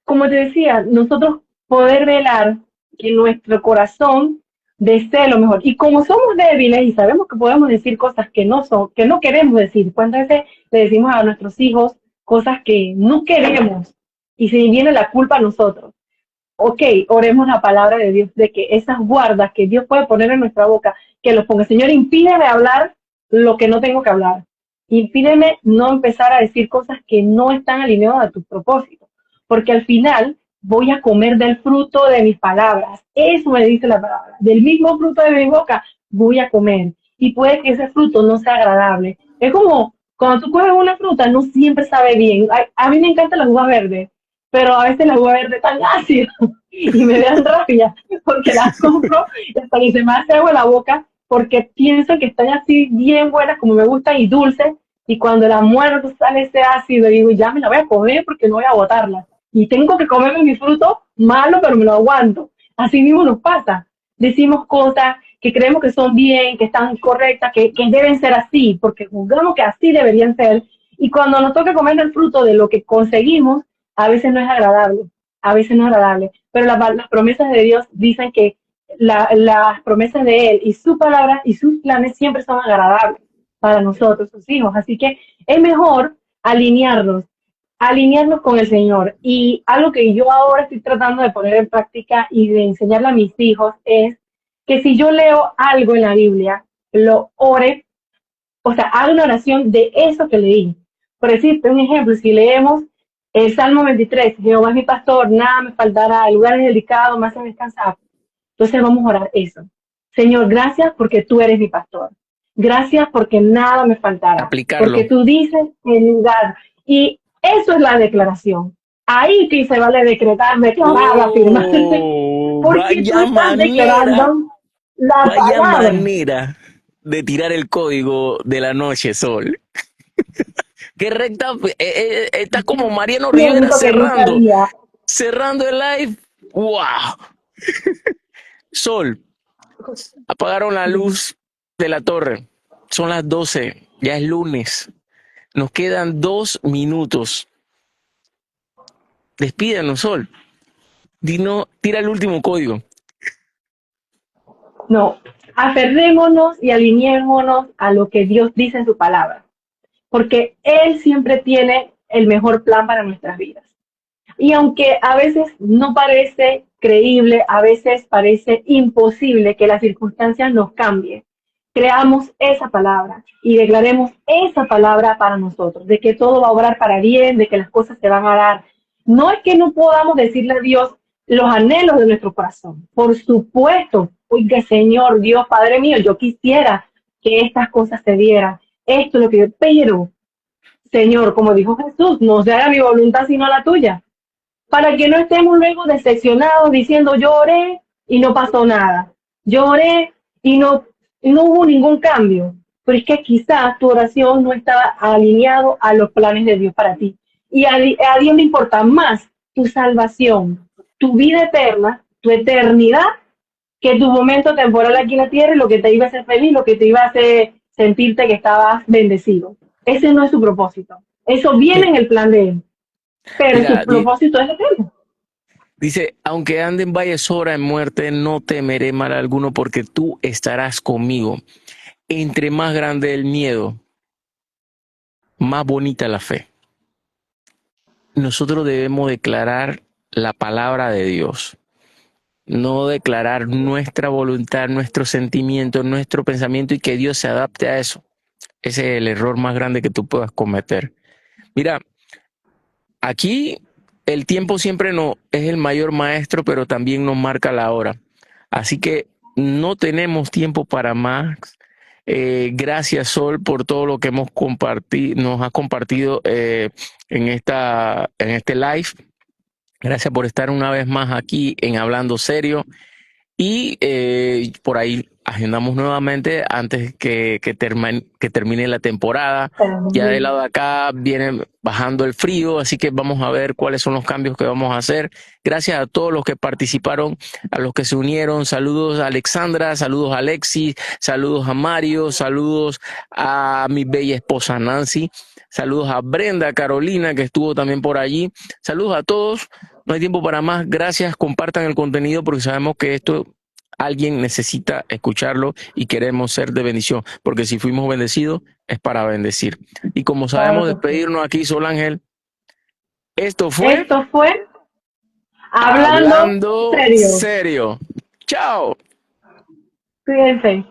como te decía, nosotros poder velar que nuestro corazón desee lo mejor. Y como somos débiles y sabemos que podemos decir cosas que no son, que no queremos decir, ¿cuántas veces le decimos a nuestros hijos cosas que no queremos? Y se viene la culpa a nosotros. Ok, oremos la palabra de Dios de que esas guardas que Dios puede poner en nuestra boca, que los ponga. Señor, impídeme hablar lo que no tengo que hablar. Impídeme no empezar a decir cosas que no están alineadas a tus propósitos, porque al final voy a comer del fruto de mis palabras. Eso me dice la palabra. Del mismo fruto de mi boca voy a comer. Y puede que ese fruto no sea agradable. Es como cuando tú coges una fruta, no siempre sabe bien. A mí me encantan las uvas verdes, pero a veces las uvas verdes tan ácidas y me dan rabia porque las compro y hasta que se me hace agua en la boca porque pienso que están así bien buenas como me gustan y dulces y cuando la muerdo sale ese ácido y digo ya me la voy a comer porque no voy a botarla y tengo que comerme mi fruto malo pero me lo aguanto. Así mismo nos pasa. Decimos cosas que creemos que son bien, que están correctas, que deben ser así porque juzgamos que así deberían ser y cuando nos toca comer el fruto de lo que conseguimos a veces no es agradable, a veces no es agradable, pero las promesas de Dios dicen que las promesas de Él y su palabra y sus planes siempre son agradables para nosotros, sus hijos. Así que es mejor alinearnos, alinearnos con el Señor. Y algo que yo ahora estoy tratando de poner en práctica y de enseñarle a mis hijos es que si yo leo algo en la Biblia, lo ore, o sea, haga una oración de eso que leí. Por decirte un ejemplo, si leemos el Salmo 23, Jehová es mi pastor, nada me faltará, el lugar es delicado, me hace descansar. Entonces vamos a orar eso. Señor, gracias porque tú eres mi pastor. Gracias porque nada me faltará. Porque Aplicarlo. tú dices el lugar. Y eso es la declaración. Ahí que se vale decretar, declarar, afirmar. Porque tú Vaya estás manera, declarando la vaya palabra. manera de tirar el código de la noche, Sol. Qué recta, está como Mariano Rivera Siento que no sabía. cerrando el live. ¡Wow! Sol, apagaron la luz de la torre. Son las 12, ya es lunes. Nos quedan 2 minutos. Despídanos, Sol. Tira el último código. No, aferrémonos y alineémonos a lo que Dios dice en su palabra, porque Él siempre tiene el mejor plan para nuestras vidas. Y aunque a veces no parece creíble, a veces parece imposible que las circunstancias nos cambien, creamos esa palabra y declaremos esa palabra para nosotros, de que todo va a obrar para bien, de que las cosas se van a dar. No es que no podamos decirle a Dios, los anhelos de nuestro corazón. Por supuesto, oiga, Señor, Dios, Padre mío, yo quisiera que estas cosas se dieran. Esto es lo que yo, pero, Señor, como dijo Jesús, no se haga mi voluntad sino la tuya. Para que no estemos luego decepcionados diciendo, yo oré y no pasó nada. Yo oré y no hubo ningún cambio. Pero es que quizás tu oración no estaba alineado a los planes de Dios para ti. Y a Dios le importa más tu salvación, tu vida eterna, tu eternidad, que tu momento temporal aquí en la tierra y lo que te iba a hacer feliz, lo que te iba a hacer sentirte que estabas bendecido. Ese no es su propósito. Eso viene en el plan de Él. Pero Mira, su propósito es eterno. dice, aunque ande en valle sombra de muerte, no temeré mal alguno porque tú estarás conmigo. Entre más grande el miedo, más bonita la fe. Nosotros debemos declarar la palabra de Dios, no declarar nuestra voluntad, nuestro sentimiento, nuestro pensamiento y que Dios se adapte a eso. Ese es el error más grande que tú puedas cometer. Mira, aquí el tiempo siempre no es el mayor maestro, pero también nos marca la hora. Así que no tenemos tiempo para más. Gracias, Sol, por todo lo que hemos compartido, nos has compartido en este live. Gracias por estar una vez más aquí en Hablando Serio. Y por ahí agendamos nuevamente antes que termine la temporada. Ya del lado de acá viene bajando el frío, así que vamos a ver cuáles son los cambios que vamos a hacer. Gracias a todos los que participaron, a los que se unieron. Saludos a Alexandra, saludos a Alexis, saludos a Mario, saludos a mi bella esposa Nancy, saludos a Brenda, Carolina, que estuvo también por allí. Saludos a todos. No hay tiempo para más. Gracias. Compartan el contenido porque sabemos que esto alguien necesita escucharlo y queremos ser de bendición. Porque si fuimos bendecidos es para bendecir. Y como sabemos despedirnos aquí, Sol Ángel, esto fue Hablando Serio. Serio. Chao. Cuídense.